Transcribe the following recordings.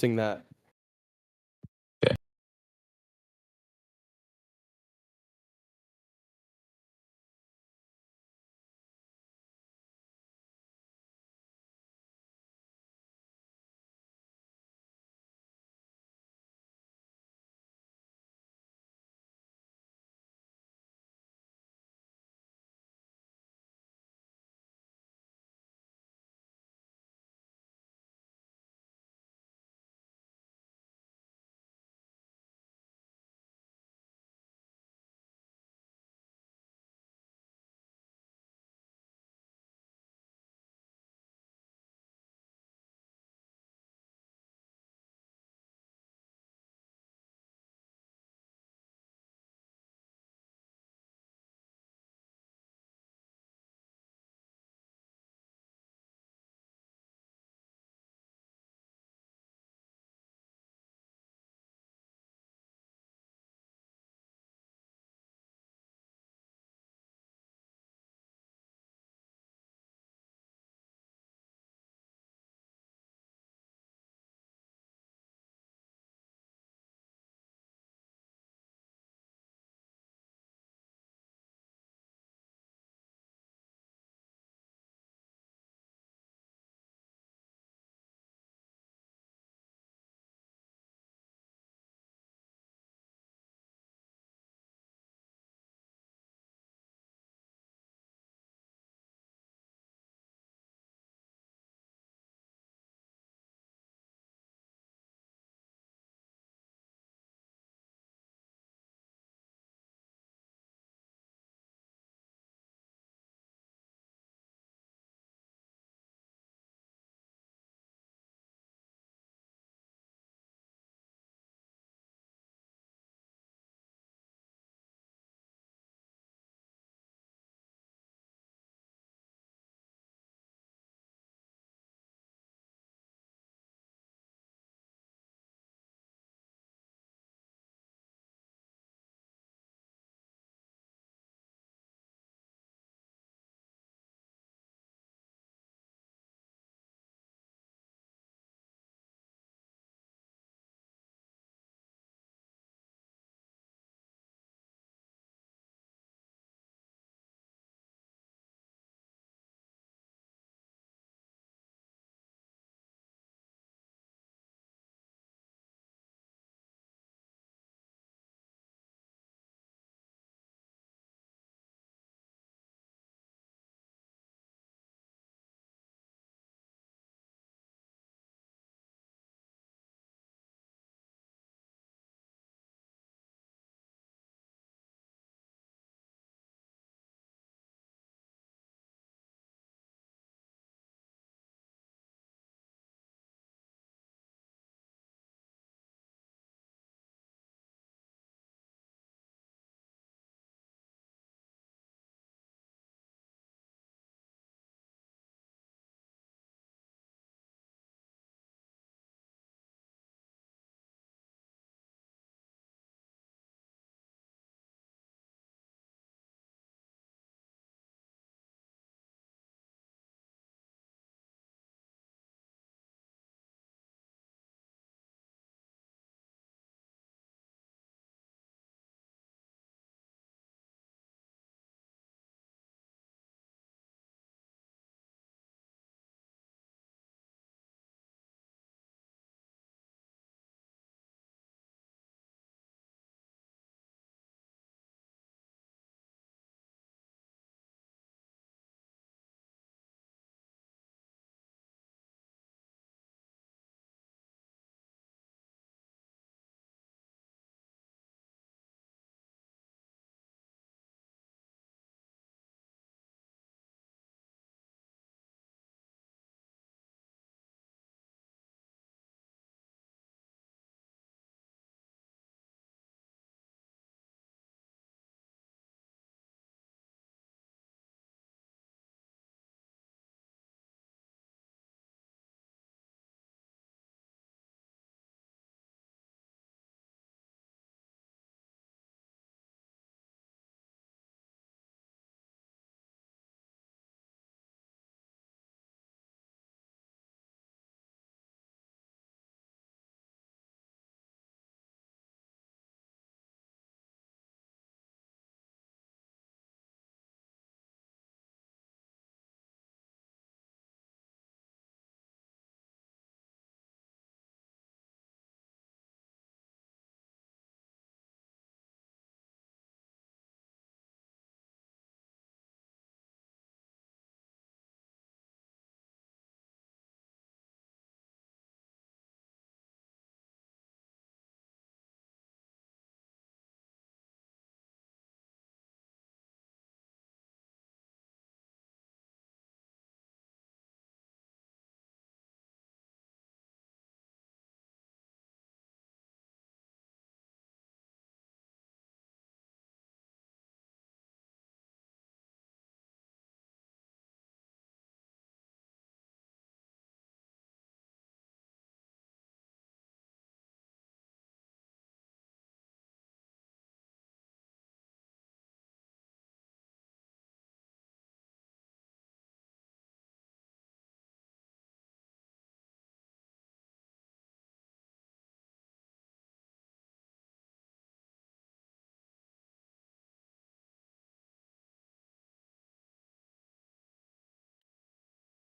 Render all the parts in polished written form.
posting that.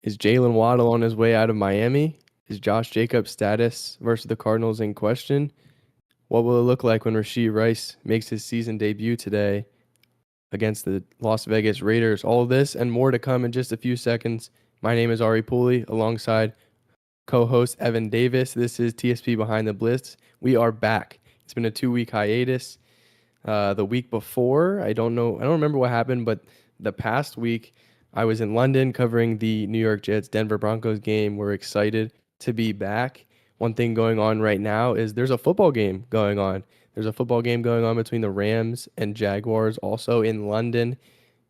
Is Jalen Waddle on his way out of Miami? Is Josh Jacobs' status versus the Cardinals in question? What will it look like when Rashee Rice makes his season debut today against the Las Vegas Raiders? All this and more to come in just a few seconds. My name is Ari Pooley alongside co-host Evan Davis. This is TSP Behind the Blitz. We are back. It's been a 2-week hiatus. The week before, I don't remember what happened, but the past week I was in London covering the New York Jets Denver Broncos game. We're excited to be back. One thing going on right now is there's a football game going on. There's a football game going on between the Rams and Jaguars, also in London.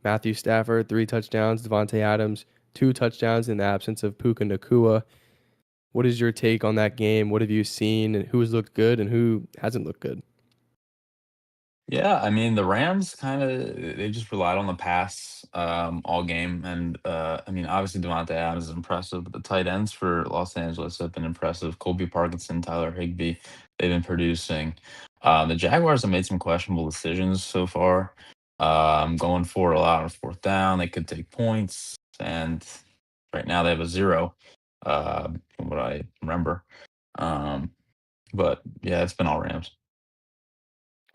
Matthew Stafford, 3 touchdowns. Devontae Adams, 2 touchdowns in the absence of Puka Nakua. What is your take on that game? What have you seen, and who has looked good and who hasn't looked good? Yeah, I mean, the Rams they just relied on the pass all game, and I mean, obviously Devontae Adams is impressive, but the tight ends for Los Angeles have been impressive. Colby Parkinson, Tyler Higbee, they've been producing. The Jaguars have made some questionable decisions so far, going for a lot of fourth down. They could take points, and right now they have a zero, from what I remember. Um, but yeah, it's been all Rams.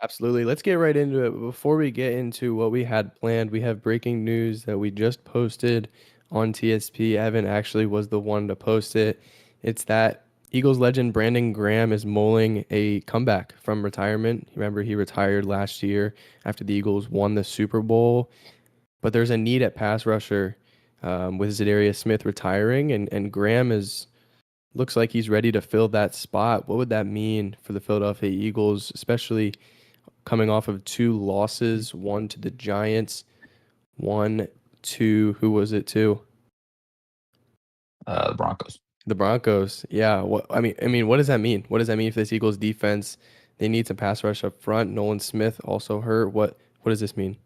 Absolutely. Let's get right into it. But before we get into what we had planned, we have breaking news that we just posted on TSP. Evan actually was the one to post it. It's that Eagles legend Brandon Graham is mulling a comeback from retirement. Remember, he retired last year after the Eagles won the Super Bowl. But there's a need at pass rusher with Zadarius Smith retiring, and Graham is looks like he's ready to fill that spot. What would that mean for the Philadelphia Eagles, especially coming off of 2 losses, one to the Giants, one to who was it to? The Broncos. The Broncos. Yeah. What does that mean? What does that mean for this Eagles defense? They need some pass rush up front. Nolan Smith also hurt. What does this mean?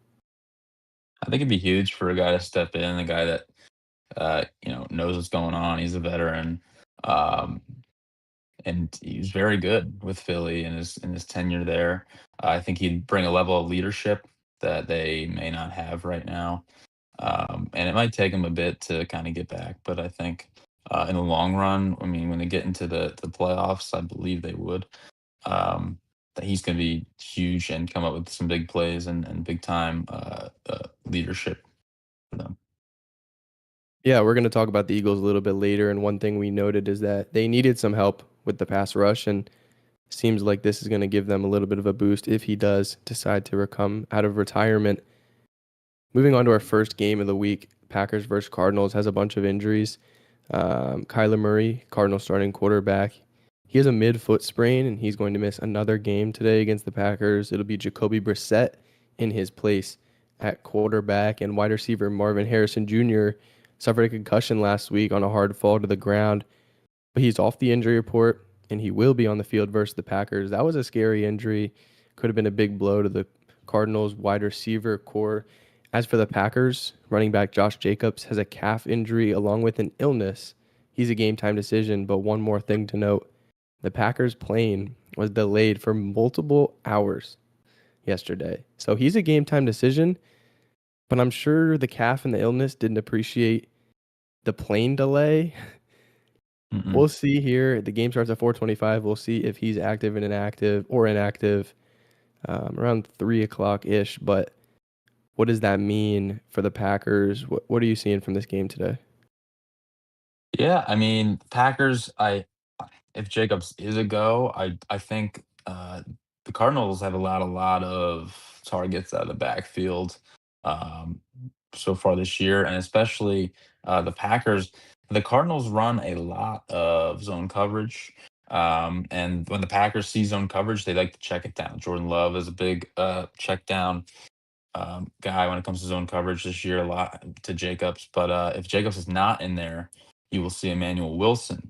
I think it'd be huge for a guy to step in, a guy that knows what's going on. He's a veteran, um, and he's very good with Philly in his tenure there. I think he'd bring a level of leadership that they may not have right now, and it might take him a bit to kind of get back. But I think in the long run, I mean, when they get into the playoffs, I believe they would. That he's going to be huge and come up with some big plays and big time leadership for them. Yeah, we're going to talk about the Eagles a little bit later. And one thing we noted is that they needed some help with the pass rush. And seems like this is going to give them a little bit of a boost if he does decide to come out of retirement. Moving on to our first game of the week, Packers versus Cardinals has a bunch of injuries. Kyler Murray, Cardinals starting quarterback, he has a mid-foot sprain and he's going to miss another game today against the Packers. It'll be Jacoby Brissett in his place at quarterback, and wide receiver Marvin Harrison Jr. suffered a concussion last week on a hard fall to the ground, but he's off the injury report and he will be on the field versus the Packers. That was a scary injury. Could have been a big blow to the Cardinals wide receiver core. As for the Packers, running back Josh Jacobs has a calf injury along with an illness. He's a game time decision, but one more thing to note. The Packers plane was delayed for multiple hours yesterday. So he's a game time decision, but I'm sure the calf and the illness didn't appreciate the plane delay. Mm-mm. We'll see here. The game starts at 4:25. We'll see if he's active and inactive around 3 o'clock ish. But what does that mean for the Packers? What are you seeing from this game today? Yeah, I mean, Packers. I If Jacobs is a go, I think the Cardinals have allowed a lot of targets out of the backfield um, so far this year, and especially the Packers. The Cardinals run a lot of zone coverage, and when the Packers see zone coverage, they like to check it down. Jordan Love is a big check down guy when it comes to zone coverage this year, a lot to Jacobs. But if Jacobs is not in there, you will see Emmanuel Wilson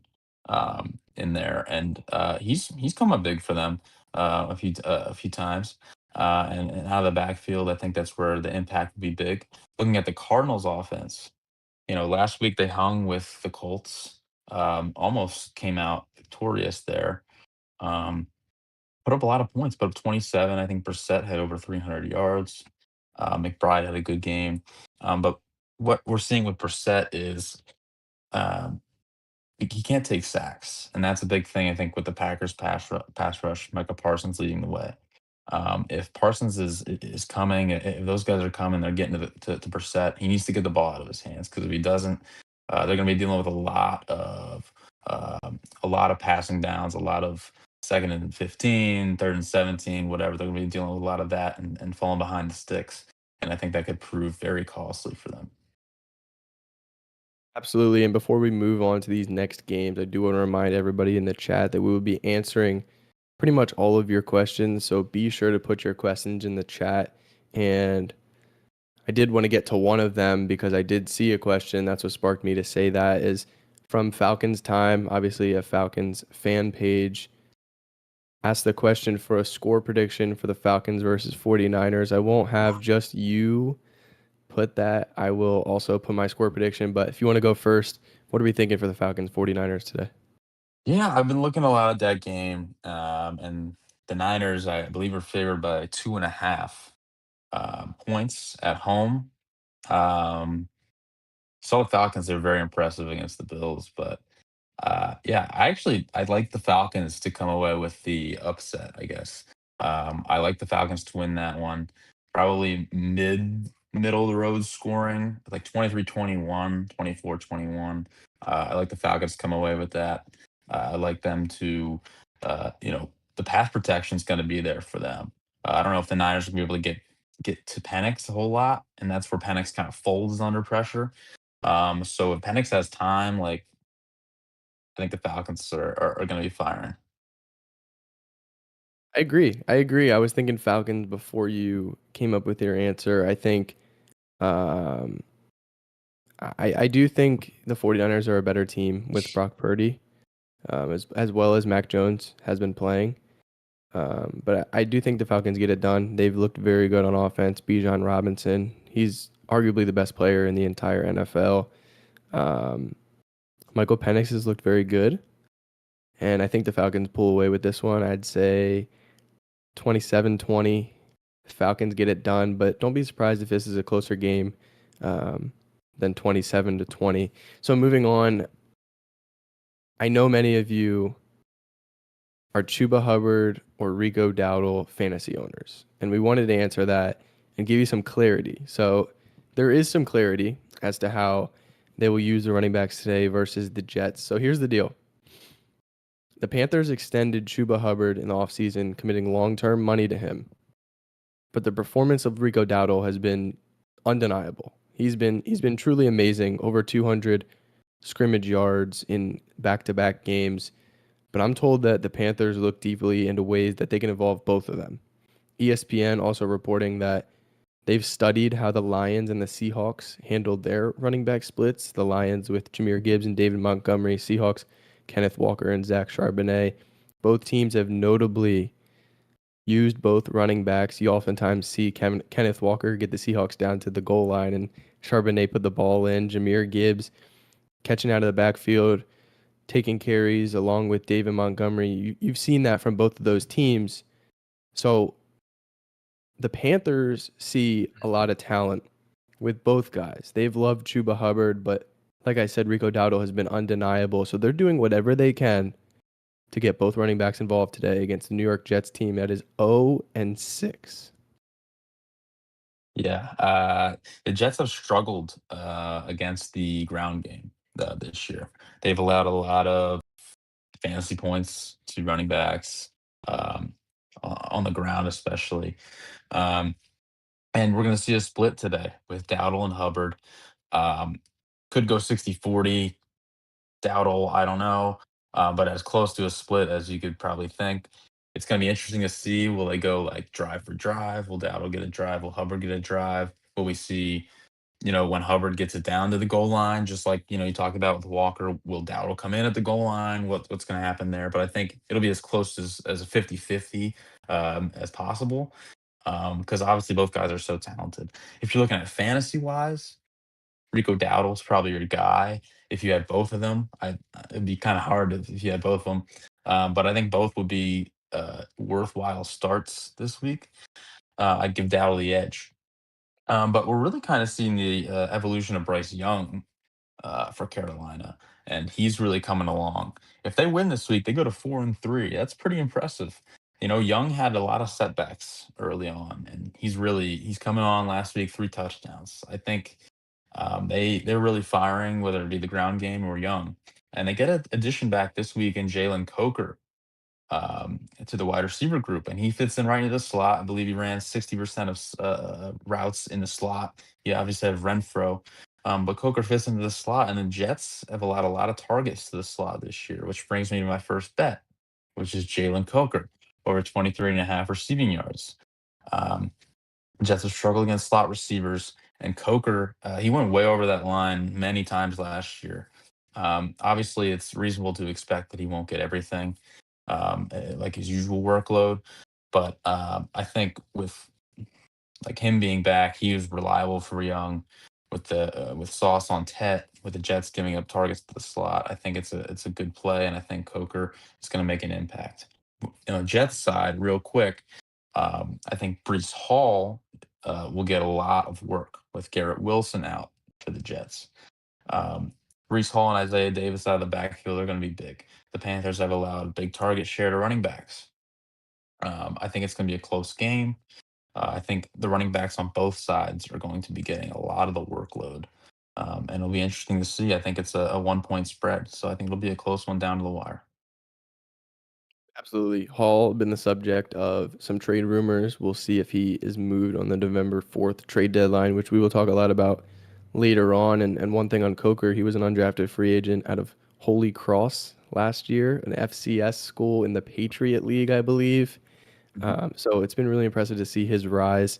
in there, and he's come up big for them a few times. And out of the backfield, I think that's where the impact would be big. Looking at the Cardinals' offense, last week they hung with the Colts, almost came out victorious there. Um, Put up a lot of points, put up 27. I think Brissett had over 300 yards. McBride had a good game. But what we're seeing with Brissett is um, he can't take sacks, and that's a big thing I think with the Packers pass rush. Micah Parsons leading the way. If Parsons is coming, if those guys are coming, they're getting to Brissett. He needs to get the ball out of his hands because if he doesn't, they're going to be dealing with a lot of passing downs, a lot of second and 15, third and 17, whatever. They're going to be dealing with a lot of that and falling behind the sticks, and I think that could prove very costly for them. Absolutely. And before we move on to these next games, I do want to remind everybody in the chat that we will be answering pretty much all of your questions. So be sure to put your questions in the chat. And I did want to get to one of them because I did see a question. That's what sparked me to say that is from Falcons Time, obviously a Falcons fan page. Asked the question for a score prediction for the Falcons versus 49ers. I won't have just you put that. I will also put my score prediction. But if you want to go first, what are we thinking for the Falcons 49ers today? Yeah, I've been looking a lot at that game, and the Niners, I believe, are favored by 2.5 points at home. Um, saw the Falcons; they're very impressive against the Bills, but yeah, I like the Falcons to come away with the upset, I guess. I like the Falcons to win that one. Probably middle of the road scoring, like 23-21, 24-21. I like the Falcons to come away with that. I like them to the pass protection is going to be there for them. I don't know if the Niners will be able to get to Penix a whole lot, and that's where Penix kind of folds under pressure. So if Penix has time, like I think the Falcons are gonna be firing. I agree. I agree. I was thinking Falcons before you came up with your answer. I think um, I do think the 49ers are a better team with Brock Purdy, as well as Mac Jones has been playing. But I do think the Falcons get it done. They've looked very good on offense. Bijan Robinson, he's arguably the best player in the entire NFL. Um, Michael Penix has looked very good, and I think the Falcons pull away with this one. I'd say 27-20. Falcons get it done, but don't be surprised if this is a closer game um, than 27-20. So moving on, I know many of you are Chuba Hubbard or Rico Dowdle fantasy owners, and we wanted to answer that and give you some clarity. So there is some clarity as to how they will use the running backs today versus the Jets. So here's the deal. The Panthers extended Chuba Hubbard in the offseason, committing long-term money to him. But the performance of Rico Dowdle has been undeniable. He's been truly amazing, over 200 scrimmage yards in back-to-back games. But I'm told that the Panthers look deeply into ways that they can involve both of them. ESPN also reporting that they've studied how the Lions and the Seahawks handled their running back splits. The Lions with Jameer Gibbs and David Montgomery, Seahawks, Kenneth Walker and Zach Charbonnet. Both teams have notably used both running backs. You oftentimes see Kenneth Walker get the Seahawks down to the goal line and Charbonnet put the ball in. Jameer Gibbs catching out of the backfield, taking carries along with David Montgomery. You've seen that from both of those teams. So the Panthers see a lot of talent with both guys. They've loved Chuba Hubbard, but like I said, Rico Dowdle has been undeniable. So they're doing whatever they can to get both running backs involved today against the New York Jets team that is 0-6. Yeah, the Jets have struggled against the ground game this year. They've allowed a lot of fantasy points to running backs on the ground, especially. Um, and we're going to see a split today with Dowdle and Hubbard. Um, could go 60-40. Dowdle, I don't know, but as close to a split as you could probably think. It's going to be interesting to see. Will they go like drive for drive? Will Dowdle get a drive? Will Hubbard get a drive? Will we see, when Hubbard gets it down to the goal line, just like, you talked about with Walker, will Dowdle come in at the goal line? What's going to happen there? But I think it'll be as close as a 50-50 as possible because obviously both guys are so talented. If you're looking at fantasy wise, Rico Dowdle's probably your guy. If you had both of them, it'd be kind of hard if you had both of them. But I think both would be worthwhile starts this week. I'd give Dowdle the edge. But we're really kind of seeing the evolution of Bryce Young. for Carolina, and he's really coming along. If they win this week, they go to 4-3. That's pretty impressive. You know, Young had a lot of setbacks early on, and he's coming on last week, 3 touchdowns. I think they're really firing, whether it be the ground game or Young, and they get an addition back this week in Jalen Coker to the wide receiver group, and he fits in right into the slot. I believe he ran 60% of routes in the slot. You obviously have Renfro, but Coker fits into the slot, and the Jets have allowed a lot of targets to the slot this year, which brings me to my first bet, which is Jalen Coker over 23 and a half receiving yards. Um, Jets have struggled against slot receivers, and Coker, he went way over that line many times last year. Obviously, it's reasonable to expect that he won't get everything, like his usual workload. But I think with like him being back, he was reliable for Young. With Sauce on Tet, with the Jets giving up targets to the slot, I think it's a good play, and I think Coker is going to make an impact. Jets side, real quick, I think Brees Hall will get a lot of work with Garrett Wilson out for the Jets. Um, Brees Hall and Isaiah Davis out of the backfield are going to be big. The Panthers have allowed big target share to running backs. I think it's going to be a close game. I think the running backs on both sides are going to be getting a lot of the workload. And it'll be interesting to see. I think it's a 1 point spread. So I think it'll be a close one down to the wire. Absolutely. Hall been the subject of some trade rumors. We'll see if he is moved on the November 4th trade deadline, which we will talk a lot about later on. And one thing on Coker, he was an undrafted free agent out of Holy Cross last year, an FCS school in the Patriot League, I believe. Mhm. So it's been really impressive to see his rise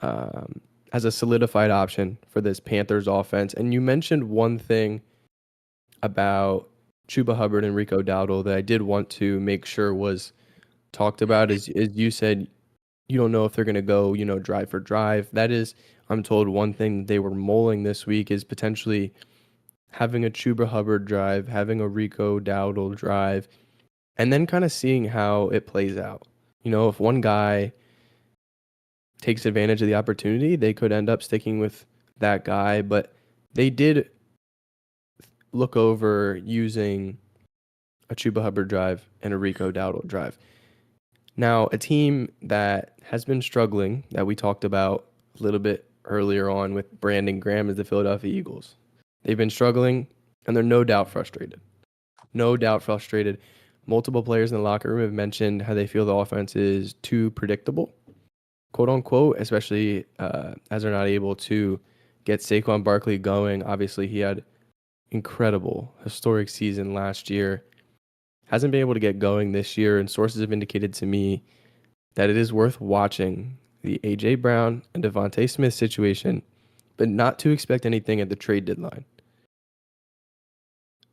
as a solidified option for this Panthers offense. And you mentioned one thing about Chuba Hubbard and Rico Dowdle that I did want to make sure was talked about is you said you don't know if they're going to go, drive for drive. That is, I'm told one thing that they were mulling this week is potentially having a Chuba Hubbard drive, having a Rico Dowdle drive, and then kind of seeing how it plays out. If one guy takes advantage of the opportunity, they could end up sticking with that guy, but they did look over using a Chuba Hubbard drive and a Rico Dowdle drive. Now, a team that has been struggling that we talked about a little bit earlier on with Brandon Graham is the Philadelphia Eagles. They've been struggling and they're no doubt frustrated. No doubt frustrated. Multiple players in the locker room have mentioned how they feel the offense is too predictable, quote unquote, especially as they're not able to get Saquon Barkley going. Obviously, he had incredible, historic season last year. Hasn't been able to get going this year, and sources have indicated to me that it is worth watching the A.J. Brown and Devontae Smith situation, but not to expect anything at the trade deadline.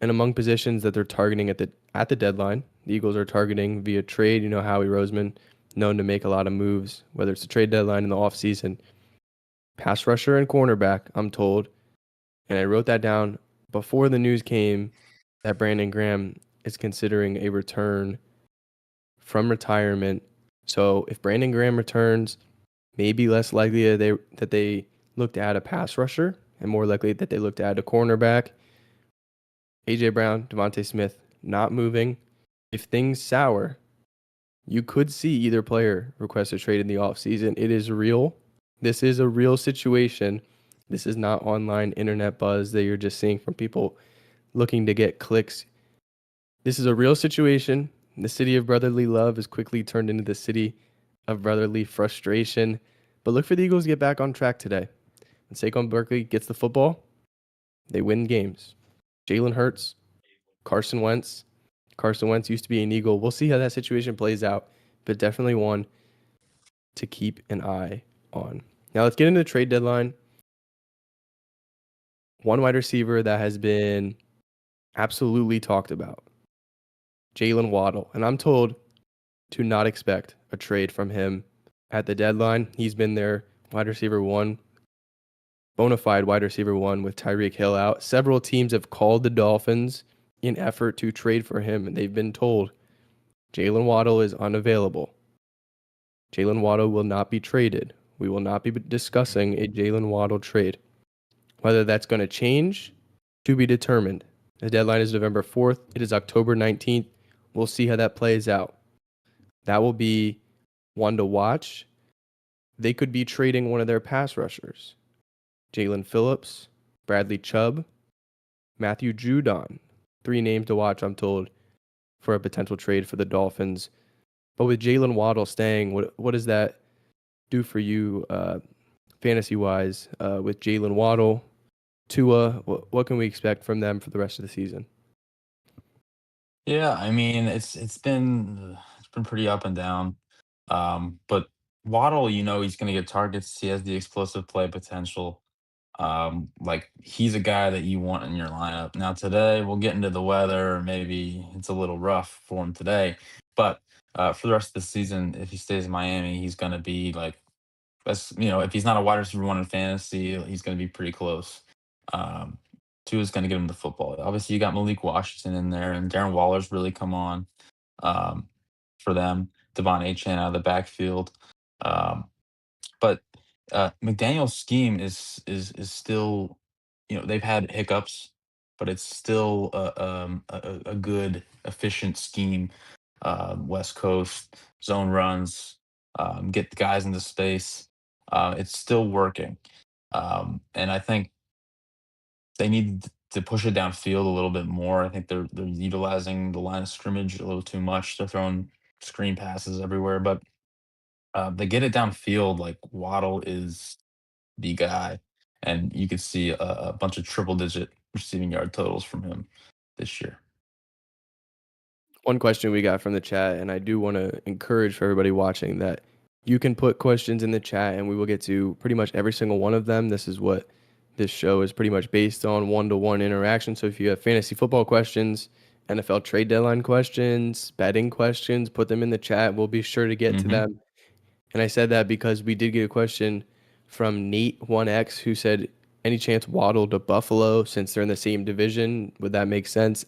And among positions that they're targeting at the deadline, the Eagles are targeting via trade. Howie Roseman, known to make a lot of moves, whether it's the trade deadline in the offseason. Pass rusher and cornerback, I'm told. And I wrote that down before the news came that Brandon Graham is considering a return from retirement. So if Brandon Graham returns, maybe less likely that they look to add a pass rusher and more likely that they look to add a cornerback. A.J. Brown, Devontae Smith not moving. If things sour, you could see either player request a trade in the offseason. It is real. This is a real situation. This is not online internet buzz that you're just seeing from people looking to get clicks. This is a real situation. The city of brotherly love is quickly turned into the city of brotherly frustration. But look for the Eagles to get back on track today. When Saquon Barkley gets the football, they win games. Jalen Hurts, Carson Wentz. Carson Wentz used to be an Eagle. We'll see how that situation plays out, but definitely one to keep an eye on. Now let's get into the trade deadline. One wide receiver that has been absolutely talked about, Jalen Waddle. And I'm told to not expect a trade from him at the deadline. He's been their wide receiver one, bona fide wide receiver one with Tyreek Hill out. Several teams have called the Dolphins in effort to trade for him, and they've been told Jalen Waddle is unavailable. Jalen Waddle will not be traded. We will not be discussing a Jalen Waddle trade. Whether that's going to change To be determined. The deadline is November 4th. It is October 19th. We'll see how that plays out. That will be one to watch. They could be trading one of their pass rushers. Jalen Phillips, Bradley Chubb, Matthew Judon. Three names to watch, I'm told, for a potential trade for the Dolphins. But with Jalen Waddle staying, what does that do for you fantasy wise with Jalen Waddle, Tua? What can we expect from them for the rest of the season? Yeah, I mean, it's been pretty up and down. But Waddle, he's gonna get targets. He has the explosive play potential. Like he's a guy that you want in your lineup. Now today we'll get into the weather. Maybe it's a little rough for him today, but for the rest of the season, if he stays in Miami, he's gonna be like if he's not a wide receiver one in fantasy, he's gonna be pretty close. Um, Two is gonna get him the football. Obviously, you got Malik Washington in there, and Darren Waller's really come on um, for them. Devon Achane out of the backfield. Um, but McDaniel's scheme is still, they've had hiccups, but it's still a good, efficient scheme. West Coast zone runs, get the guys into space. It's still working, and I think they need to push it downfield a little bit more. I think they're utilizing the line of scrimmage a little too much. They're throwing screen passes everywhere, but they get it downfield. Like Waddle is the guy, and you could see a bunch of triple digit receiving yard totals from him this year. One question we got from the chat, and I do want to encourage for everybody watching that you can put questions in the chat and we will get to pretty much every single one of them. This is what this show is pretty much based on, one-to-one interaction. So if you have fantasy football questions, NFL trade deadline questions, betting questions, put them in the chat. We'll be sure to get to Hmm. them. And I said that because we did get a question from Nate1X who said, any chance Waddle to Buffalo since they're in the same division? Would that make sense?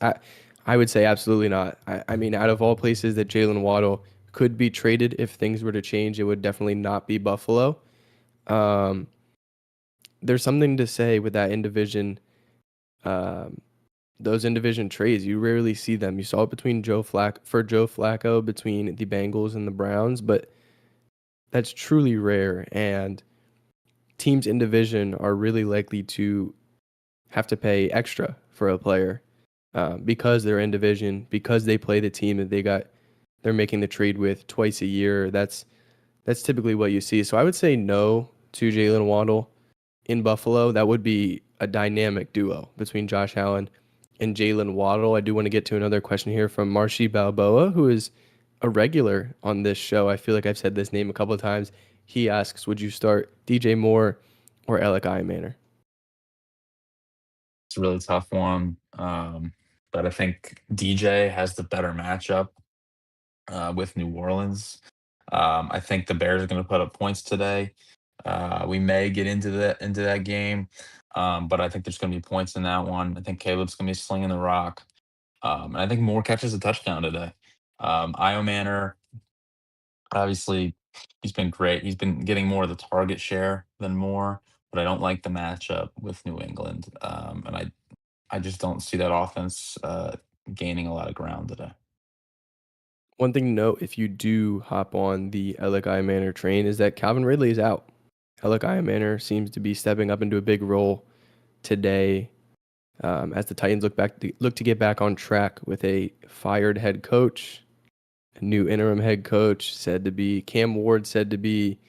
I would say absolutely not. I mean, out of all places that Jalen Waddle could be traded if things were to change, it would definitely not be Buffalo. Um, there's something to say with that in division. Um, those in division trades, you rarely see them. You saw it between Joe Flacco between the Bengals and the Browns, but that's truly rare. And teams in division are really likely to have to pay extra for a player because they're in division, because they play the team that they're making the trade with twice a year. That's typically what you see. So I would say no to Jalen Waddle in Buffalo. That would be a dynamic duo between Josh Allen and Jalen Waddle. I do want to get to another question here from Marshy Balboa, who is a regular on this show. I feel like I've said this name a couple of times. He asks, would you start DJ Moore or Alec Manor? It's a really tough one, but I think DJ has the better matchup with New Orleans. I think the Bears are going to put up points today. We may get into that game, but I think there's going to be points in that one. I think Caleb's going to be slinging the rock, and I think Moore catches a touchdown today. Io Manor, obviously, he's been great. He's been getting more of the target share than Moore, but I don't like the matchup with New England, and I just don't see that offense gaining a lot of ground today. One thing to note, if you do hop on the Alec Manor train, is that Calvin Ridley is out. Alec Manor seems to be stepping up into a big role today as the Titans look to get back on track with a fired head coach, a new interim head coach said to be Cam Ward said to be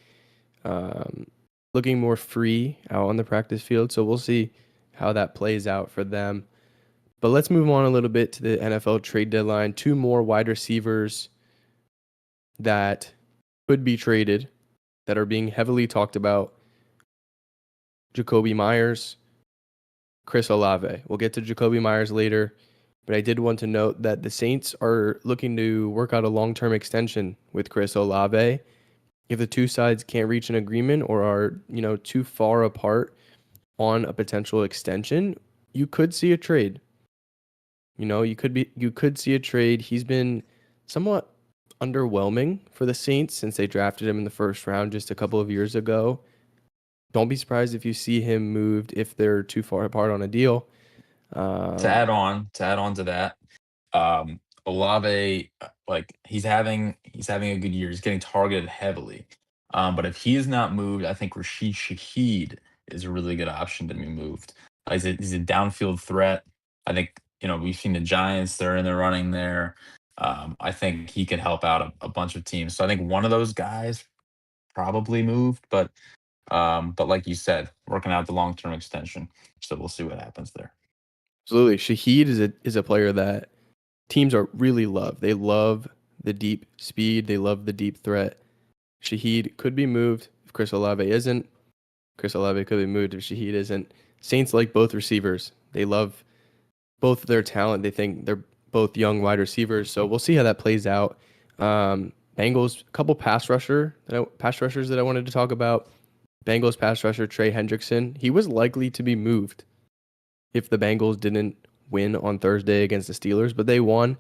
um, looking more free out on the practice field. So we'll see how that plays out for them. But let's move on a little bit to the NFL trade deadline. Two more wide receivers that could be traded that are being heavily talked about. Jacoby Myers, Chris Olave. We'll get to Jacoby Myers later, but I did want to note that the Saints are looking to work out a long-term extension with Chris Olave. If the two sides can't reach an agreement or are, too far apart on a potential extension, you could see a trade. You could see a trade. He's been somewhat underwhelming for the Saints since they drafted him in the first round just a couple of years ago. Don't be surprised if you see him moved if they're too far apart on a deal. Um, To add on to that, Olave, like he's having a good year. He's getting targeted heavily. But if he is not moved, I think Rashid Shaheed is a really good option to be moved. He's a downfield threat. I think, you know, we've seen the Giants, they're in the running there. I think he can help out a bunch of teams. So I think one of those guys probably moved, but like you said, working out the long term extension. So we'll see what happens there. Absolutely. Shaheed is a player that teams are really love. They love the deep speed. They love the deep threat. Shaheed could be moved if Chris Olave isn't. Chris Olave could be moved if Shaheed isn't. Saints like both receivers. They love both their talent. They think they're both young wide receivers. So we'll see how that plays out. Bengals, a couple pass rushers that I wanted to talk about. Bengals pass rusher Trey Hendrickson. He was likely to be moved if the Bengals didn't win on Thursday against the Steelers, but they won.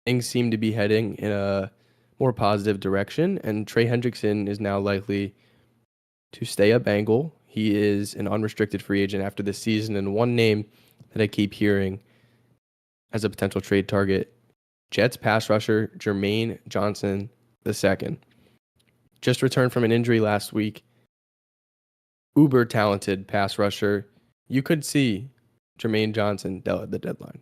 Things seem to be heading in a more positive direction, and Trey Hendrickson is now likely to stay a Bengal. He is an unrestricted free agent after this season, and one name that I keep hearing as a potential trade target, Jets pass rusher Jermaine Johnson II. Just returned from an injury last week. Uber talented pass rusher. You could see Jermaine Johnson dealt at the deadline.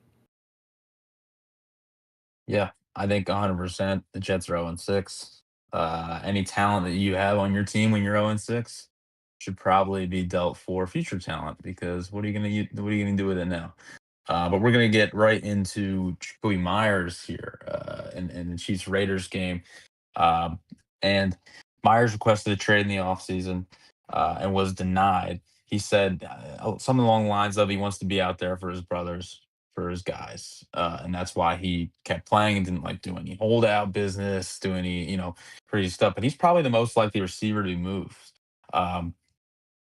Yeah, I think 100% the Jets are 0-6. Any talent that you have on your team when you're 0-6 should probably be dealt for future talent because what are you gonna do with it now? But we're gonna get right into Joey Myers here in the Chiefs Raiders game. Um, and Myers requested a trade in the offseason and was denied. He said something along the lines of he wants to be out there for his brothers, for his guys. And that's why he kept playing and didn't like do any holdout business, do any, you know, crazy stuff. But he's probably the most likely receiver to be moved. Um,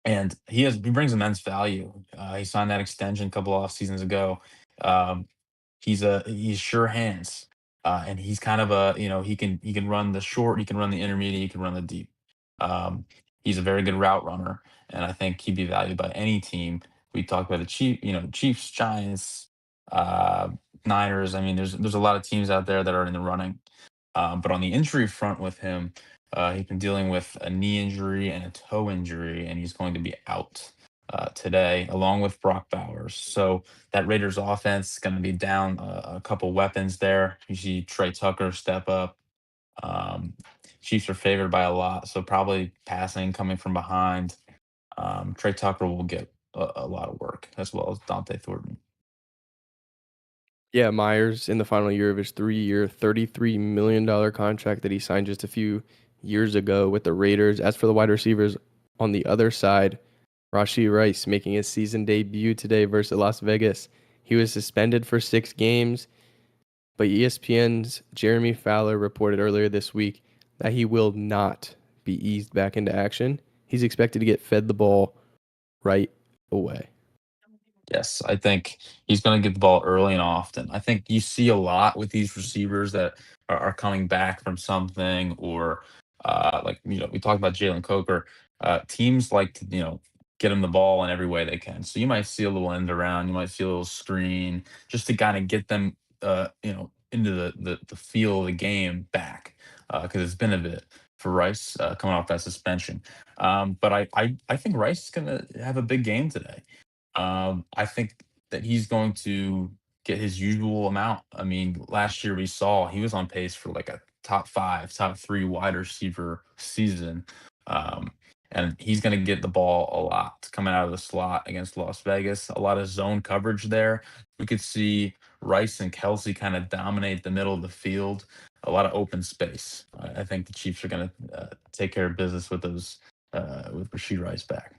and he brings immense value. He signed that extension a couple off seasons ago. Um, he's sure hands, and he's kind of a, you know, he can run the short, he can run the intermediate, he can run the deep. Um, he's a very good route runner, and I think he'd be valued by any team. We talked about the Chiefs, Giants, uh, Niners. I mean, there's a lot of teams out there that are in the running. But on the injury front with him, he's been dealing with a knee injury and a toe injury, and he's going to be out today, along with Brock Bowers. So that Raiders offense is going to be down a couple weapons there. You see Trey Tucker step up. Um, Chiefs are favored by a lot, so probably passing coming from behind. Trey Tucker will get a lot of work as well as Dante Thornton. Yeah, Myers in the final year of his 3-year, $33 million contract that he signed just a few years ago with the Raiders. As for the wide receivers on the other side, Rashee Rice making his season debut today versus Las Vegas. He was suspended for 6 games, but ESPN's Jeremy Fowler reported earlier this week that he will not be eased back into action. He's expected to get fed the ball right away. Yes, I think he's going to get the ball early and often. I think you see a lot with these receivers that are coming back from something, or like, you know, we talked about Jalen Coker. Teams like to, you know, get him the ball in every way they can. So you might see a little end around, you might see a little screen, just to kind of get them, you know, into the feel of the game back, because it's been a bit for Rice coming off that suspension. But I think Rice is going to have a big game today. I think that he's going to get his usual amount. I mean, last year we saw he was on pace for like a top five, top three wide receiver season. Um, and he's going to get the ball a lot coming out of the slot against Las Vegas. A lot of zone coverage there. We could see Rice and Kelsey kind of dominate the middle of the field. A lot of open space. I think the Chiefs are going to take care of business with those with Rasheed Rice back.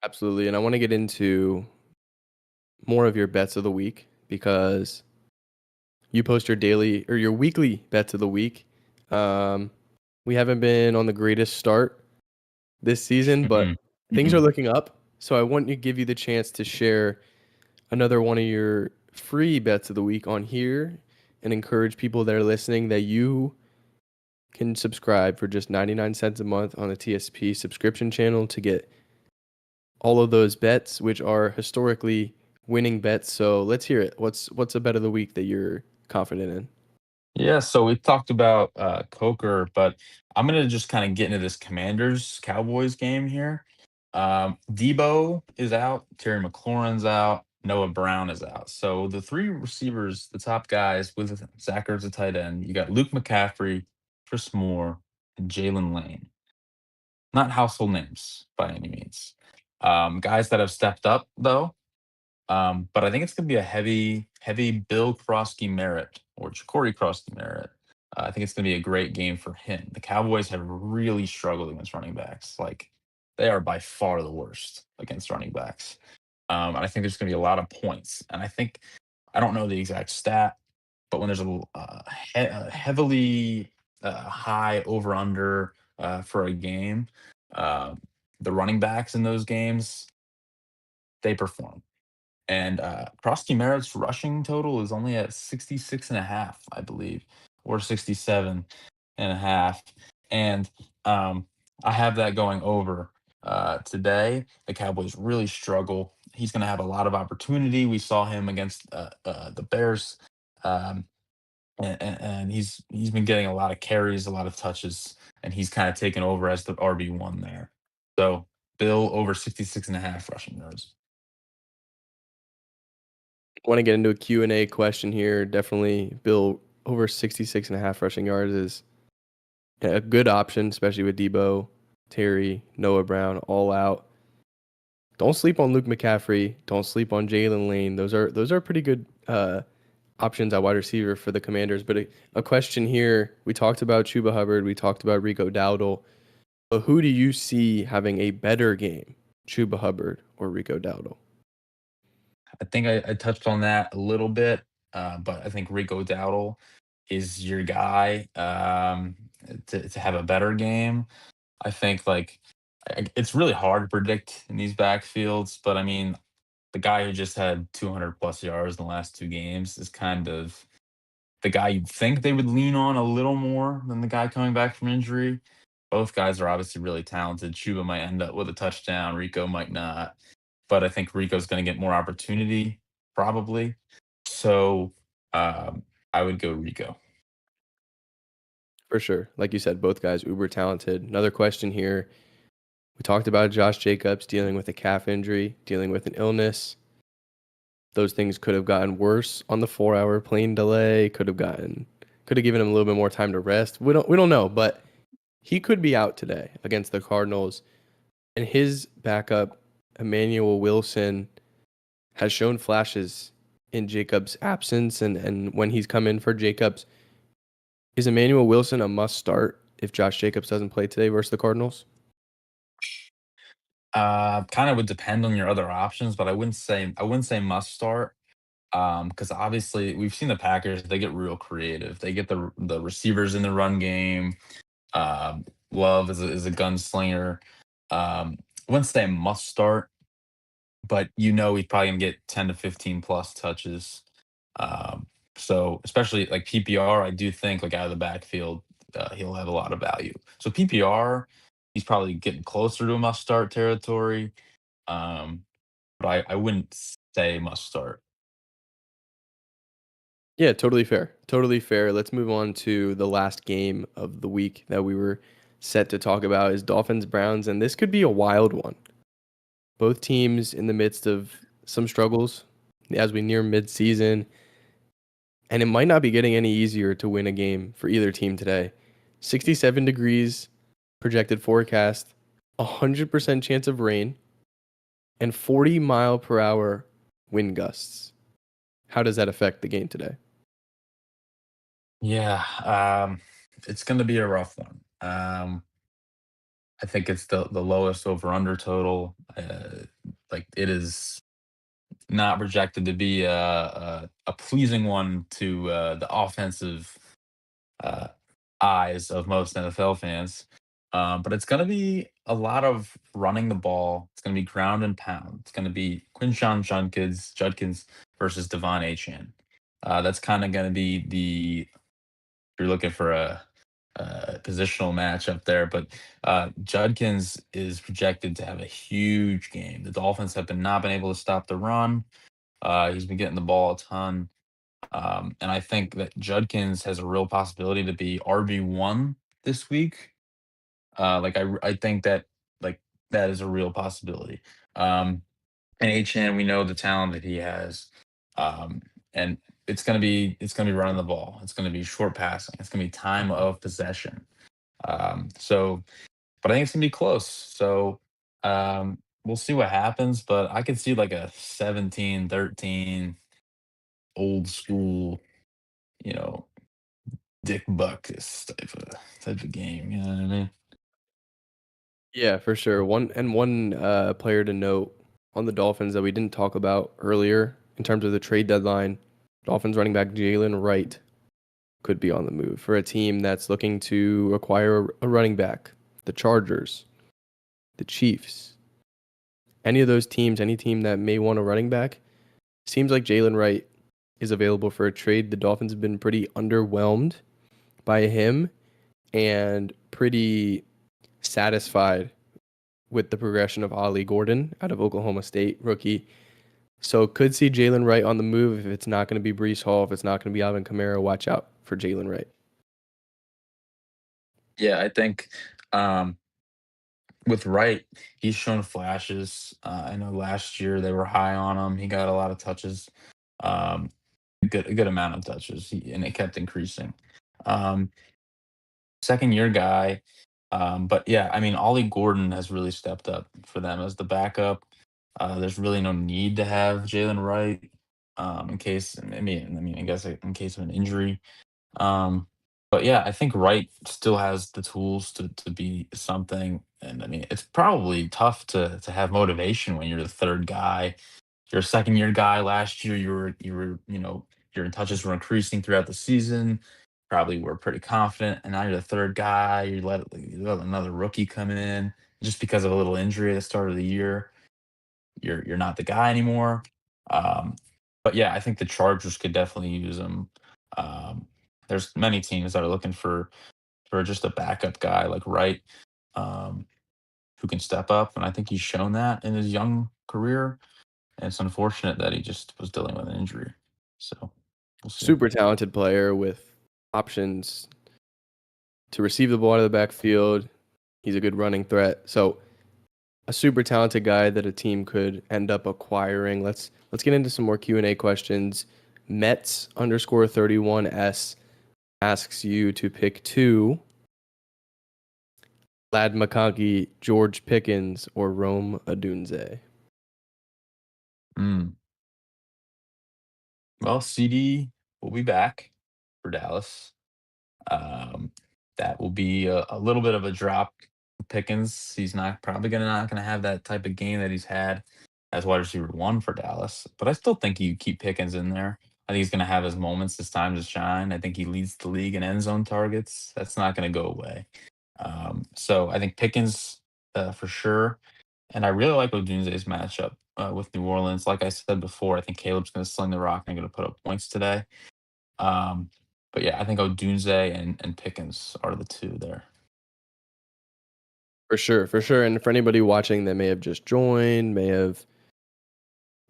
Absolutely. And I want to get into more of your bets of the week because you post your daily or your weekly bets of the week. Um, we haven't been on the greatest start this season, but Mhm. things are Mhm. looking up. So I want to give you the chance to share another one of your free bets of the week on here and encourage people that are listening that you can subscribe for just 99 cents a month on the TSP subscription channel to get all of those bets, which are historically winning bets. So let's hear it. What's a bet of the week that you're confident in? Yeah, so we talked about Coker, but I'm gonna just kind of get into this Commanders Cowboys game here. Debo is out, Terry McLaurin's out, Noah Brown is out. So the three receivers, the top guys with Zach Ertz at tight end, you got Luke McCaffrey, Chris Moore, and Jalen Lane. Not household names by any means. Guys that have stepped up though. But I think it's gonna be a heavy Bill Krosky Merritt or Ja'Cory Krosky Merritt. I think it's gonna be a great game for him. The Cowboys have really struggled against running backs. Like they are by far the worst against running backs. And I think there's gonna be a lot of points. And I think I don't know the exact stat, but when there's a heavily high over under for a game, uh, the running backs in those games they perform. And, Krusty Merritt's rushing total is only at 66.5, I believe, or 67.5. And, I have that going over, today. The Cowboys really struggle. He's gonna have a lot of opportunity. We saw him against, the Bears, um, and he's been getting a lot of carries, a lot of touches, and he's kinda taken over as the RB1 there. So, Bill over 66.5 rushing yards. Want to get into a Q&A question here. Definitely Bill over 66 and a half rushing yards is a good option, especially with Debo, Terry, Noah Brown all out. Don't sleep on Luke McCaffrey. Don't sleep on Jalen Lane. Those are pretty good options at wide receiver for the Commanders. But a question here: we talked about Chuba Hubbard, we talked about Rico Dowdle. But who do you see having a better game, Chuba Hubbard or Rico Dowdle? I think I touched on that a little bit, but I think Rico Dowdle is your guy to have a better game. I think it's really hard to predict in these backfields, but I mean the guy who just had 200 plus yards in the last two games is kind of the guy you'd think they would lean on a little more than the guy coming back from injury. Both guys are obviously really talented. Chuba might end up with a touchdown. Rico might not, but I think Rico's going to get more opportunity probably. So I would go Rico. For sure. Like you said, both guys uber talented. Another question here. We talked about Josh Jacobs dealing with a calf injury, dealing with an illness. Those things could have gotten worse on the 4-hour plane delay, could have given him a little bit more time to rest. We don't know, but he could be out today against the Cardinals. And his backup, Emmanuel Wilson, has shown flashes in Jacobs' absence and when he's come in for Jacobs. Is Emmanuel Wilson a must start if Josh Jacobs doesn't play today versus the Cardinals? Kind of would depend on your other options, but I wouldn't say must start. Because obviously we've seen the Packers, they get real creative. They get the receivers in the run game. Um, Love is a gunslinger. I wouldn't say must start, but he's probably gonna get 10 to 15 plus touches. Um, so especially like PPR, I do think like out of the backfield, he'll have a lot of value. So PPR, he's probably getting closer to a must start territory. Um, but I wouldn't say must start. Yeah, totally fair. Totally fair. Let's move on to the last game of the week that we were set to talk about is Dolphins Browns, and this could be a wild one. Both teams in the midst of some struggles as we near midseason, and it might not be getting any easier to win a game for either team today. 67 degrees projected forecast, 100% chance of rain, and 40-mile-per-hour wind gusts. How does that affect the game today? Yeah, it's gonna be a rough one. I think it's the lowest over under total. Like it is not projected to be a pleasing one to the offensive uh, eyes of most NFL fans. But it's going to be a lot of running the ball. It's going to be ground and pound. It's going to be Judkins versus Devon Achan. That's kind of going to be if you're looking for a positional matchup there. But Judkins is projected to have a huge game. The Dolphins have not been able to stop the run. He's been getting the ball a ton. And I think that Judkins has a real possibility to be RB1 this week. I think that like that is a real possibility. Um, and HN, we know the talent that he has, um, and it's gonna be running the ball. It's gonna be short passing. It's gonna be time of possession. But I think it's gonna be close. We'll see what happens. But I could see like a 17-13 old school, you know, Dick Buckus type of game. You know what I mean? Yeah, for sure. One player to note on the Dolphins that we didn't talk about earlier in terms of the trade deadline, Dolphins running back Jalen Wright could be on the move for a team that's looking to acquire a running back. The Chargers, the Chiefs, any of those teams, any team that may want a running back, seems like Jalen Wright is available for a trade. The Dolphins have been pretty underwhelmed by him and pretty satisfied with the progression of Ollie Gordon out of Oklahoma State, rookie. So could see Jalen Wright on the move if it's not going to be Brees Hall, if it's not going to be Alvin Kamara. Watch out for Jalen Wright. Yeah, I think um, with Wright, he's shown flashes. I know last year they were high on him. He got a lot of touches, um, a good amount of touches, and it kept increasing. Um, Second year guy, but yeah, I mean, Ollie Gordon has really stepped up for them as the backup. There's really no need to have Jalen Wright in case. I mean, I guess in case of an injury. Um, but yeah, I think Wright still has the tools to be something. And I mean, it's probably tough to have motivation when you're the third guy. You're a second year guy. Last year, your touches were increasing throughout the season. Probably were pretty confident, and now you're the third guy. You let another rookie come in just because of a little injury at the start of the year. You're not the guy anymore. Um, but yeah, I think the Chargers could definitely use him. Um, there's many teams that are looking for just a backup guy like Wright, um, who can step up, and I think he's shown that in his young career. And it's unfortunate that he just was dealing with an injury. So we'll see. Super talented player with options to receive the ball out of the backfield. He's a good running threat. So a super talented guy that a team could end up acquiring. Let's get into some more Q&A questions. Mets underscore 31S asks you to pick two: Lad McConkey, George Pickens, or Rome Odunze. Mm. Well, CD will be back for Dallas. Um, that will be a little bit of a drop for Pickens. He's not gonna have that type of game that he's had as wide receiver one for Dallas. But I still think you keep Pickens in there. I think he's gonna have his moments, his time to shine. I think he leads the league in end zone targets. That's not gonna go away. So I think Pickens for sure. And I really like Odunze's matchup with New Orleans. Like I said before, I think Caleb's going to sling the rock and going to put up points today. Um, but yeah, I think Odunze and Pickens are the two there. For sure, for sure. And for anybody watching that may have just joined, may have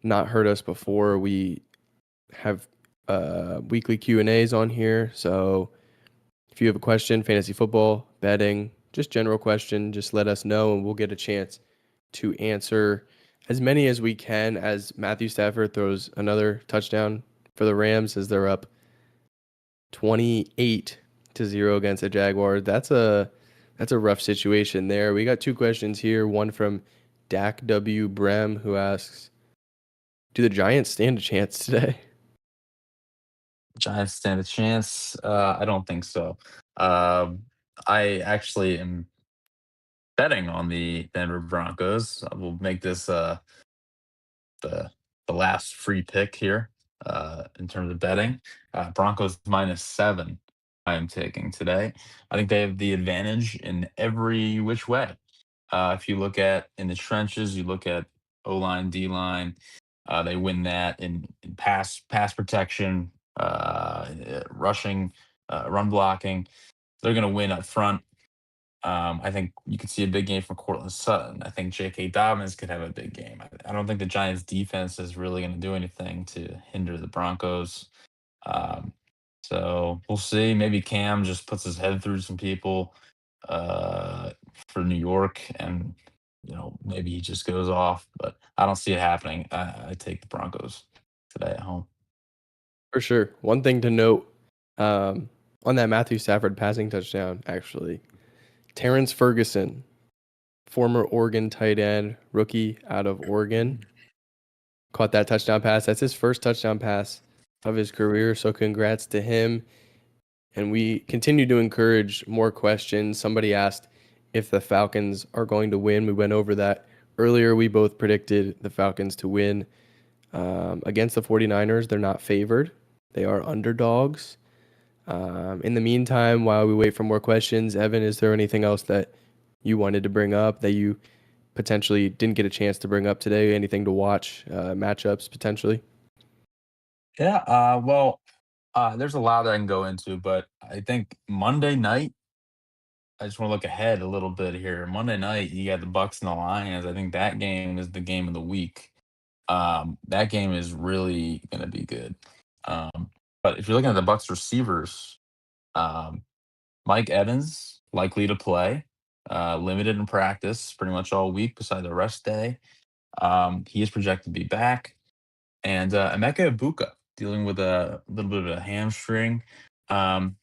not heard us before, we have weekly Q&As on here. So if you have a question, fantasy football, betting, just general question, just let us know and we'll get a chance to answer as many as we can as Matthew Stafford throws another touchdown for the Rams as they're up 28-0 against the Jaguars. That's a rough situation there. We got two questions here. One from Dak W. Brem, who asks, do the Giants stand a chance today? Giants stand a chance. I don't think so. I actually am betting on the Denver Broncos. We'll make this the the last free pick here in terms of betting. Broncos -7. I am taking today. I think they have the advantage in every which way. If you look at in the trenches, you look at O line, D line. They win that in pass protection, rushing, run blocking. They're going to win up front. I think you could see a big game from Cortland Sutton. I think J.K. Dobbins could have a big game. I don't think the Giants' defense is really going to do anything to hinder the Broncos. Um, so we'll see. Maybe Cam just puts his head through some people uh, for New York, and maybe he just goes off. But I don't see it happening. I take the Broncos today at home. For sure. One thing to note um, on that Matthew Stafford passing touchdown, actually, Terrence Ferguson, former Oregon tight end, rookie out of Oregon, caught that touchdown pass. That's his first touchdown pass of his career. So congrats to him. And we continue to encourage more questions. Somebody asked if the Falcons are going to win. We went over that earlier. We both predicted the Falcons to win against the 49ers. They're not favored, they are underdogs. In the meantime, while we wait for more questions, Evan, is there anything else that you wanted to bring up that you potentially didn't get a chance to bring up today? Anything to watch, matchups potentially? Yeah. Well, there's a lot that I can go into, but I think Monday night. I just want to look ahead a little bit here. Monday night, you got the Bucks and the Lions. I think that game is the game of the week. That game is really going to be good. Um, but if you're looking at the Bucks receivers, um, Mike Evans likely to play, limited in practice pretty much all week, beside the rest day. He is projected to be back, and Emeka Ibuka dealing with a little bit of a hamstring. Um,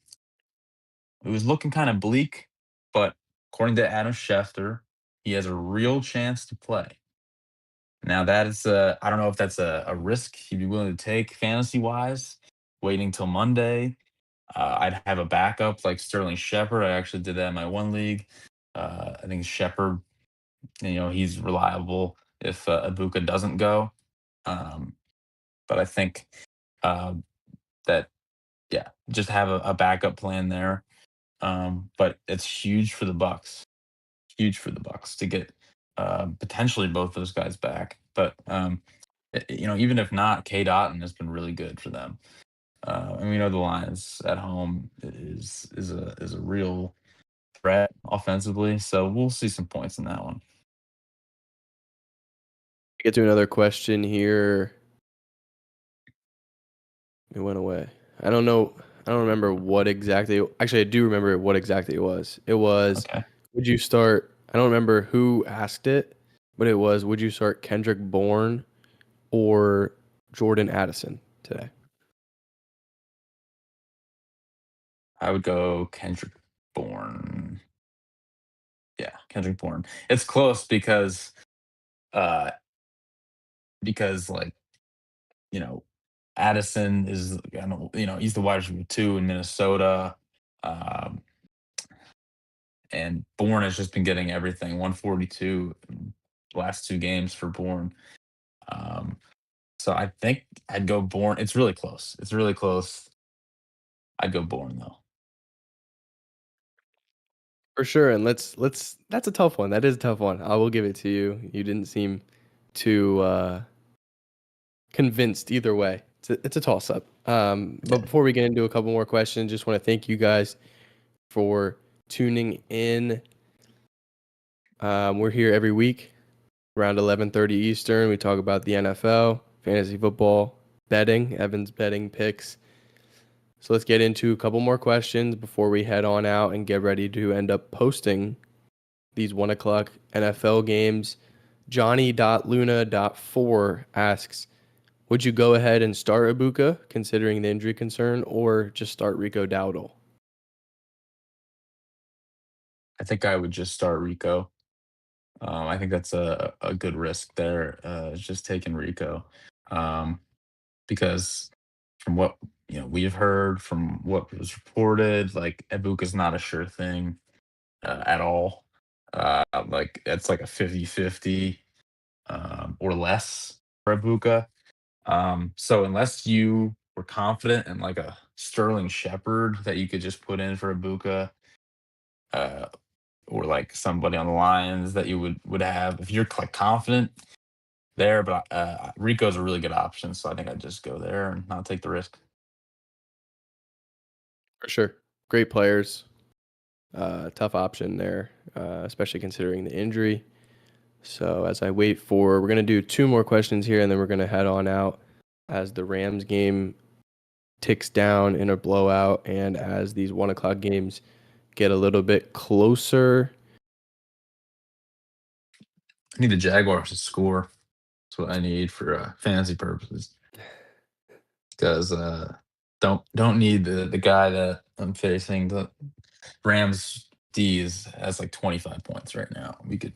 it was looking kind of bleak, but according to Adam Schefter, he has a real chance to play. Now that is I don't know if that's a risk he'd be willing to take fantasy wise, waiting till Monday. I'd have a backup like Sterling Shepard. I actually did that in my one league. I think Shepard, he's reliable if Ibuka doesn't go. Um, but I think uh, that yeah, just have a backup plan there. But it's huge for the Bucks. Huge for the Bucks to get potentially both those guys back. But even if not, K. Dotton has been really good for them. And we know the Lions at home is a real threat offensively. So we'll see some points in that one. Get to another question here. It went away. I don't know. I don't remember what exactly. Actually, I do remember what exactly it was. It was, Okay. would you start? I don't remember who asked it, but it was, would you start Kendrick Bourne or Jordan Addison today? I would go Kendrick Bourne. Yeah, Kendrick Bourne. It's close uh because you know, Addison is I don't he's the wide receiver two in Minnesota. Um, and Bourne has just been getting everything. 142 last two games for Bourne. Um, so I think I'd go Bourne. It's really close. It's really close. I'd go Bourne though. For sure. And let's that's a tough one. That is a tough one. I will give it to you. You didn't seem too convinced either way. It's a toss up. But Yeah. before we get into a couple more questions, just want to thank you guys for tuning in. We're here every week around 11:30 Eastern. We talk about the NFL, fantasy football, betting, Evan's betting picks. So let's get into a couple more questions before we head on out and get ready to end up posting these 1 o'clock NFL games. Johnny.luna.4 asks, would you go ahead and start Ibuka considering the injury concern or just start Rico Dowdle? I think I would just start Rico. I think that's a good risk there. Just taking Rico, um, because from what we've heard, from what was reported, like Ibuka's not a sure thing at all. Like it's like a 50-50 or less for Ibuka. So unless you were confident in like a Sterling Shepherd that you could just put in for Ibuka, uh, or like somebody on the Lions that you would have, if you're like confident there, but Rico's a really good option, so I think I'd just go there and not take the risk. For sure. Great players. Tough option there, especially considering the injury. So as I wait for, we're gonna do two more questions here, and then we're gonna head on out as the Rams game ticks down in a blowout, and as these 1 o'clock games get a little bit closer. I need the Jaguars to score. That's what I need for fantasy purposes. Because don't need the guy that I'm facing. The Rams D has like 25 points right now. We could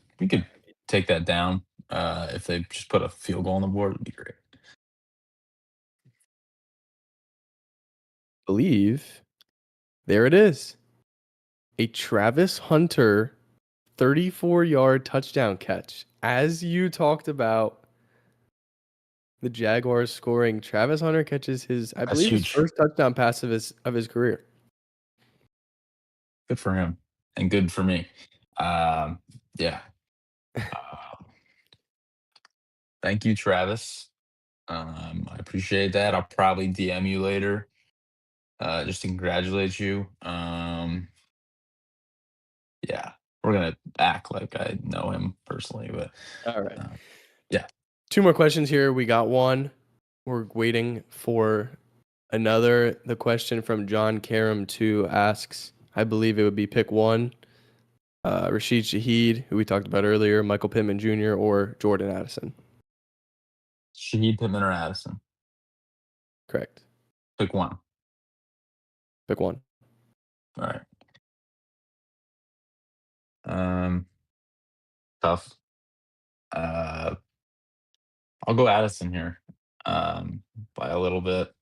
take that down. If they just put a field goal on the board, would be great. Believe there it is, a Travis Hunter 34-yard touchdown catch. As you talked about the Jaguars scoring, Travis Hunter catches his, I That's believe, his huge. first touchdown pass of his career. Good for him and good for me. Yeah. Uh, Thank you, Travis. I appreciate that. I'll probably DM you later, just to congratulate you. Yeah, we're gonna act like I know him personally, but All right. uh, yeah, Two more questions here. We got one. We're waiting for another. The question from John Karam 2 asks, I believe it would be pick one, Rashid Shaheed, who we talked about earlier, Michael Pittman Jr., or Jordan Addison. Shaheed Pittman or Addison, Correct. pick one. Pick one. All right. Um, Tough. Uh, I'll go Addison here, by a little bit.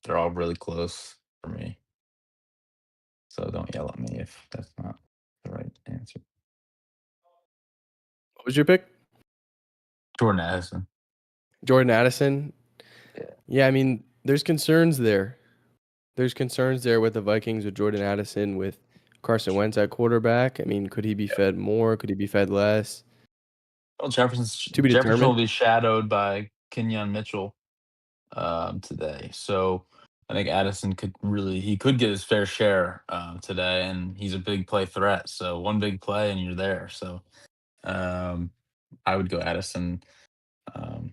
They're all really close for me, so don't yell at me if that's not the right answer. What was your pick? Jordan Addison. Jordan Addison. Yeah. Yeah, I mean, there's concerns there. There's concerns there with the Vikings with Jordan Addison, with Carson Wentz at quarterback. I mean, could he be fed more? Could he be fed less? Well, To be Jefferson will determined. be shadowed by Kenyon Mitchell today. So I think Addison he could get his fair share today, and he's a big play threat. So one big play and you're there. So um, I would go Addison. Um,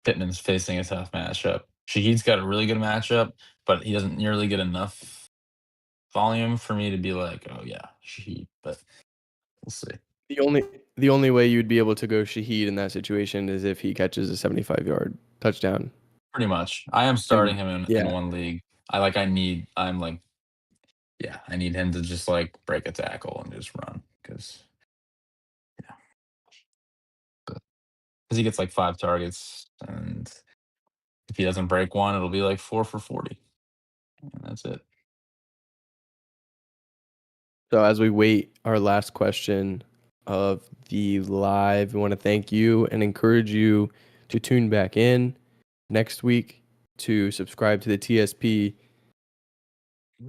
Pittman's facing a tough matchup. Shaheed's got a really good matchup, but he doesn't nearly get enough volume for me to be like, oh yeah, Shaheed. But we'll see. The only the only way you'd be able to go Shaheed in that situation is if he catches a 75-yard touchdown. Pretty much. I am starting And him in yeah, one league. I'm like, yeah, I need him to just like break a tackle and just run because yeah, because he gets like 5 targets, and if he doesn't break one, it'll be like 4 for 40, and that's it. so as we wait our last question of the live, we want to thank you and encourage you to tune back in next week, to subscribe to the TSP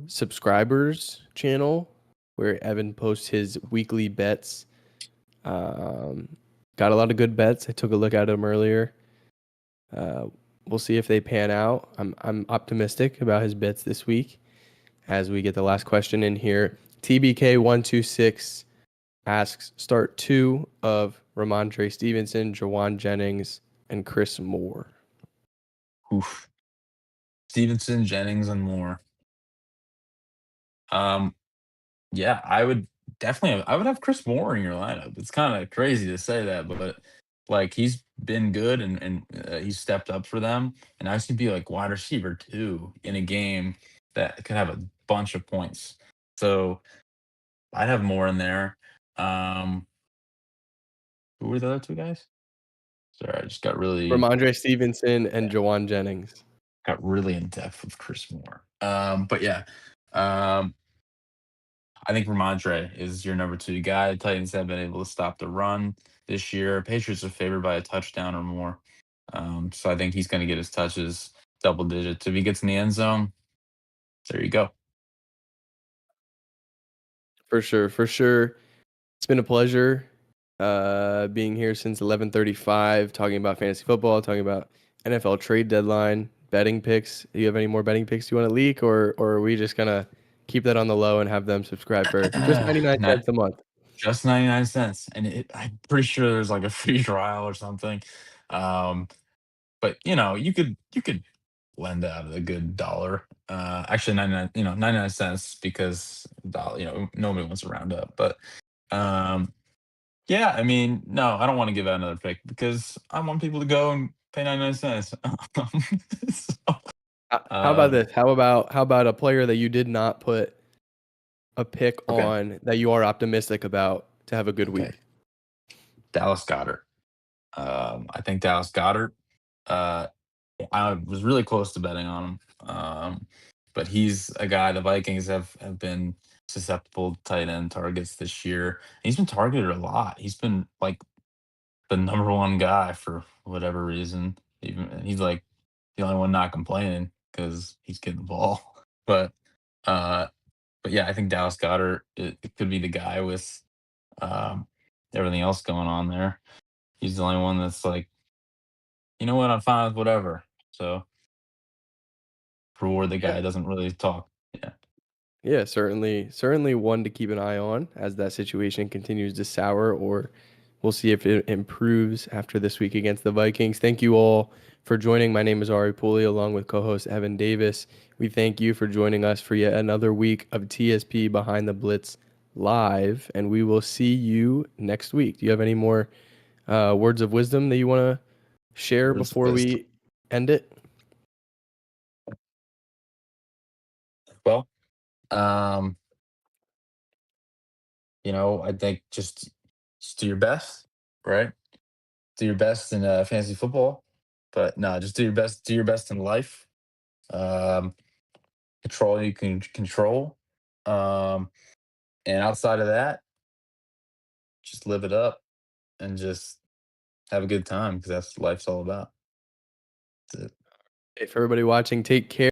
subscribers channel where Evan posts his weekly bets. Um, got a lot of good bets. I took a look at them earlier. Uh, we'll see if they pan out. I'm optimistic about his bets this week. As we get the last question in here, TBK126 asks, start two of Ramondre Stevenson, Jawan Jennings, and Chris Moore. Oof. Stevenson, Jennings, and more. Um, yeah, I would have Chris Moore in your lineup. It's kind of crazy to say that, but like he's been good and he's stepped up for them, and now he's gonna be like wide receiver too in a game that could have a bunch of points. So I'd have more in there. Um, who were the other two guys? Sorry, I just Ramondre Stevenson and Jawan Jennings. got really in depth with Chris Moore. But yeah, um, I think Ramondre is your number two guy. Titans have been able to stop the run this year. Patriots are favored by a touchdown or more. So I think he's going to get his touches double digits. If he gets in the end zone, there you go. For sure, for sure. It's been a pleasure being here since 11:35, talking about fantasy football, talking about NFL trade deadline, betting picks. Do you have any more betting picks you want to leak, or are we just gonna keep that on the low and have them subscribe for just 99 Not cents a month. just 99 cents, and I'm pretty sure there's, like, a free trial or something. Um, but, you could lend out a good dollar. Actually, 99 cents because nobody wants to round up, but, um, yeah, I mean, no, I don't wanna give out another pick because I want people to go and pay 99 cents. So, How about um, this? How about a player that you did not put a pick okay, on that you are optimistic about to have a good okay. week? Dallas Goddard. I think Dallas Goddard, uh, I was really close to betting on him, but he's a guy the Vikings have been susceptible to tight end targets this year. He's been targeted a lot. He's been, like, the number 1 guy for whatever reason. Even he's, like, the only one not complaining because he's getting the ball. But, uh, but yeah, I think Dallas Goedert, it could be the guy with, um, everything else going on there. He's the only one that's like, "You know what? I'm fine with whatever." So, reward the Yeah. guy doesn't really talk. Yeah. Yeah, certainly one to keep an eye on as that situation continues to sour, or we'll see if it improves after this week against the Vikings. Thank you all for joining. My name is Ari Pooley, along with co-host Evan Davis. We thank you for joining us for yet another week of TSP Behind the Blitz live, and we will see you next week. Do you have any more words of wisdom that you want to share Words of before wisdom. we end it? Well, um, I think just do your best, right? Do your best in, fantasy football, but no, just do your best in life. Um, control you can control, um, and outside of that, just live it up and just have a good time because that's what life's all about. That's it. Hey, for everybody watching, take care.